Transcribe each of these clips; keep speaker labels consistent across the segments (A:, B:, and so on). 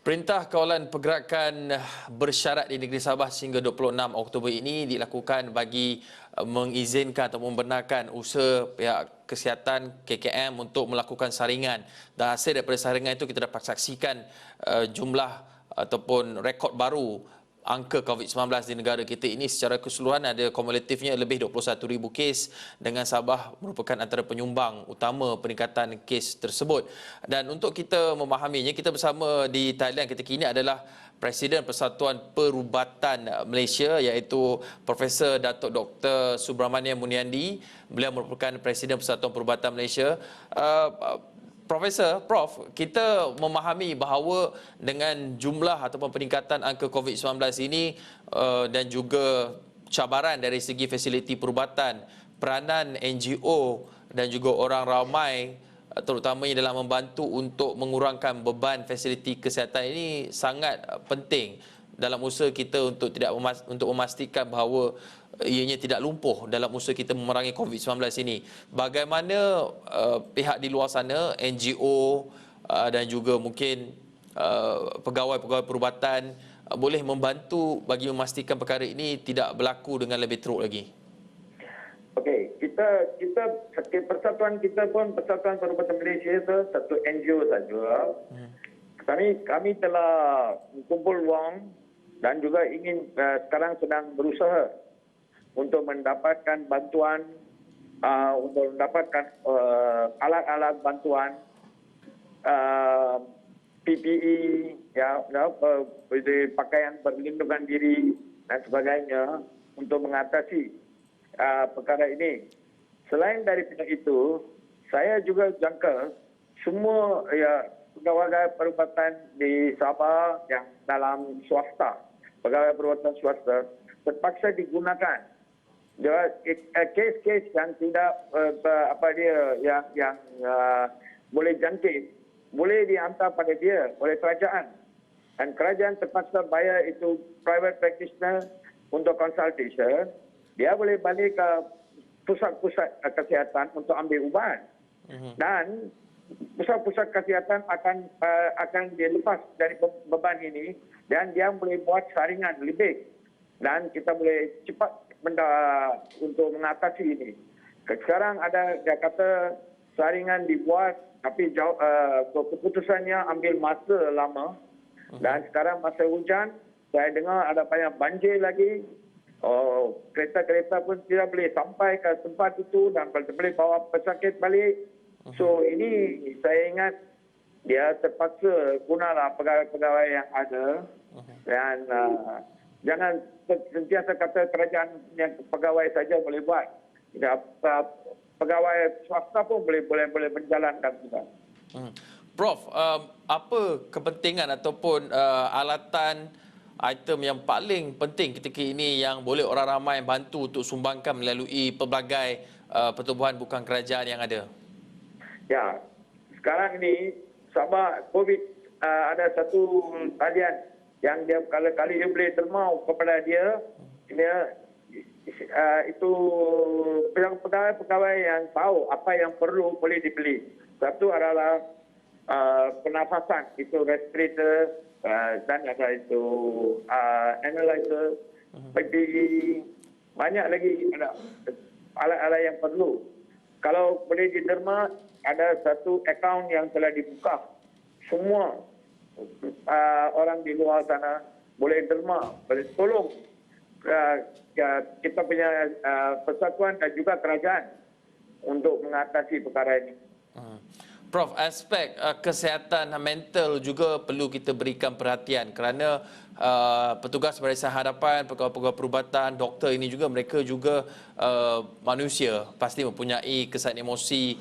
A: Perintah Kawalan Pergerakan Bersyarat di Negeri Sabah sehingga 26 Oktober ini dilakukan bagi mengizinkan atau membenarkan usaha pihak kesihatan KKM untuk melakukan saringan. Dan hasil daripada saringan itu kita dapat saksikan jumlah ataupun rekod baru angka COVID-19 di negara kita ini secara keseluruhan ada kumulatifnya lebih 21,000 kes dengan Sabah merupakan antara penyumbang utama peningkatan kes tersebut. Dan untuk kita memahaminya, kita bersama di Thailand ketika ini adalah Presiden Persatuan Perubatan Malaysia iaitu Profesor Datuk Dr. Subramanian Muniandi. Beliau merupakan Presiden Persatuan Perubatan Malaysia. Prof, kita memahami bahawa dengan jumlah ataupun peningkatan angka COVID-19 ini dan juga cabaran dari segi fasiliti perubatan, peranan NGO dan juga orang ramai terutamanya dalam membantu untuk mengurangkan beban fasiliti kesihatan ini sangat penting dalam usaha kita untuk memastikan bahawa ianya tidak lumpuh dalam usaha kita memerangi COVID-19 ini. Bagaimana pihak di luar sana, NGO dan juga mungkin pegawai-pegawai perubatan boleh membantu bagi memastikan perkara ini tidak berlaku dengan lebih teruk lagi?
B: Okey, persatuan kita pun Persatuan Perubatan Malaysia itu satu NGO saja. Kami telah kumpul wang dan juga ingin sekarang sedang berusaha untuk mendapatkan bantuan, untuk mendapatkan alat-alat bantuan, PPE, pakaian perlindungan diri dan sebagainya untuk mengatasi perkara ini. Selain daripada itu, saya juga jangka semua pegawai perubatan di Sabah yang dalam swasta, pegawai perubatan swasta terpaksa digunakan. Kes-kes yang tidak yang boleh jangkit boleh dihantar pada dia oleh kerajaan, dan kerajaan terpaksa bayar itu private practitioner untuk consultation. Dia boleh balik ke pusat-pusat kesihatan untuk ambil ubat, dan pusat-pusat kesihatan akan dilepas dari beban ini dan dia boleh buat saringan lebih dan kita boleh cepat untuk mengatasi ini. Sekarang dia kata saringan dibuat tapi keputusannya ambil masa lama, dan sekarang masa hujan saya dengar ada banyak banjir lagi. Kereta-kereta pun tidak boleh sampai ke tempat itu dan boleh bawa pesakit balik. So ini saya ingat dia terpaksa gunalah pegawai-pegawai yang ada, dan jangan sentiasa kata kerajaan yang pegawai saja boleh buat. Pegawai swasta pun boleh menjalankan juga.
A: Prof, apa kepentingan ataupun alatan item yang paling penting ketika ini yang boleh orang ramai bantu untuk sumbangkan melalui pelbagai pertubuhan bukan kerajaan yang ada?
B: Ya, sekarang ini Sabah COVID ada satu talian yang dia kali-kali dia boleh termau kepada dia itu pegawai-pegawai yang tahu apa yang perlu boleh dibeli. Satu adalah pernafasan, itu respirator, dan ada itu analyzer, PPE, banyak lagi ada alat-alat yang perlu. Kalau boleh diderma, ada satu akaun yang telah dibuka. Semua orang di luar sana boleh derma, boleh tolong kita punya persatuan dan juga kerajaan untuk mengatasi perkara ini.
A: Prof, aspek kesihatan mental juga perlu kita berikan perhatian kerana petugas barisan hadapan, pegawai-pegawai perubatan, doktor ini juga mereka juga manusia, pasti mempunyai kesan emosi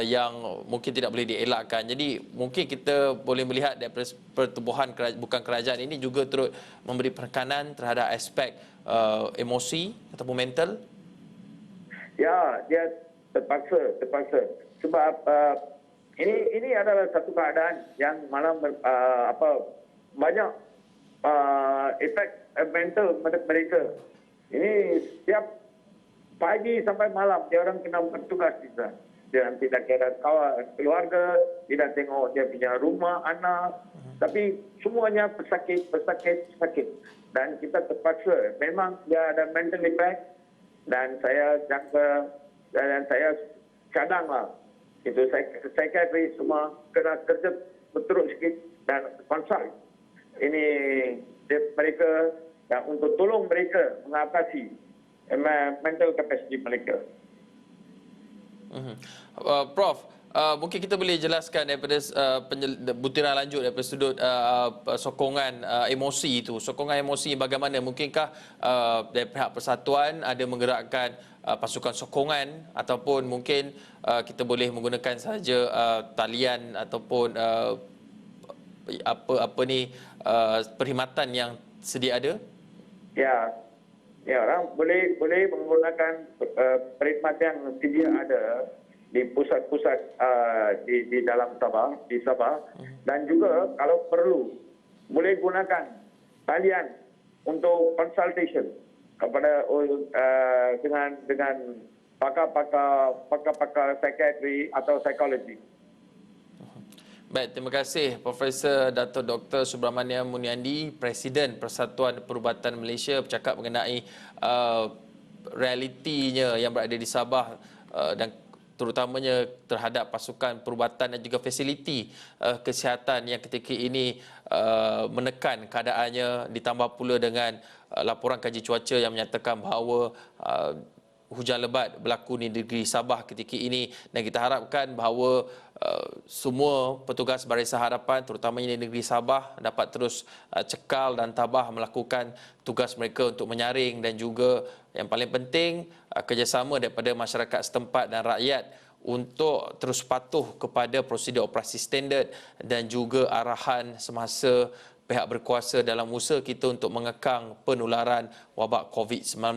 A: yang mungkin tidak boleh dielakkan. Jadi mungkin kita boleh melihat daripada pertubuhan bukan kerajaan ini juga turut memberi penekanan terhadap aspek emosi ataupun mental.
B: Ya, dia terpaksa sebab ini adalah satu keadaan yang malam banyak efek mental mereka. Ini setiap pagi sampai malam dia orang kena bertugas di sana. Dia tidak kira keluarga, tidak tengok dia punya rumah, anak, Tapi semuanya pesakit. Dan kita terpaksa. Memang dia ada mental impact dan saya jangka dan saya cadanglah. Itu psychiatri semua kena kerja berterus sikit dan consult. Ini mereka yang untuk tolong mereka mengatasi mental capacity mereka.
A: Prof, mungkin kita boleh jelaskan daripada butiran lanjut daripada sudut sokongan emosi itu. Sokongan emosi bagaimana? Mungkinkah dari pihak persatuan ada menggerakkan pasukan sokongan ataupun mungkin kita boleh menggunakan saja talian ataupun perkhidmatan yang sedia ada?
B: Ya, orang boleh menggunakan perkhidmatan yang sedia ada di pusat-pusat di dalam Sabah, di Sabah, dan juga kalau perlu boleh gunakan talian untuk consultation kepada dengan pakar psikiatri atau psikologi.
A: Baik, terima kasih Profesor Dato' Dr. Subramaniam Muniandi, Presiden Persatuan Perubatan Malaysia, bercakap mengenai realitinya yang berada di Sabah dan terutamanya terhadap pasukan perubatan dan juga fasiliti kesihatan yang ketika ini menekan keadaannya, ditambah pula dengan laporan kaji cuaca yang menyatakan bahawa hujan lebat berlaku di negeri Sabah ketika ini, dan kita harapkan bahawa semua petugas Barisan Harapan terutamanya di negeri Sabah dapat terus cekal dan tabah melakukan tugas mereka untuk menyaring, dan juga yang paling penting kerjasama daripada masyarakat setempat dan rakyat untuk terus patuh kepada prosedur operasi standard dan juga arahan semasa pihak berkuasa dalam usaha kita untuk mengekang penularan wabak COVID-19.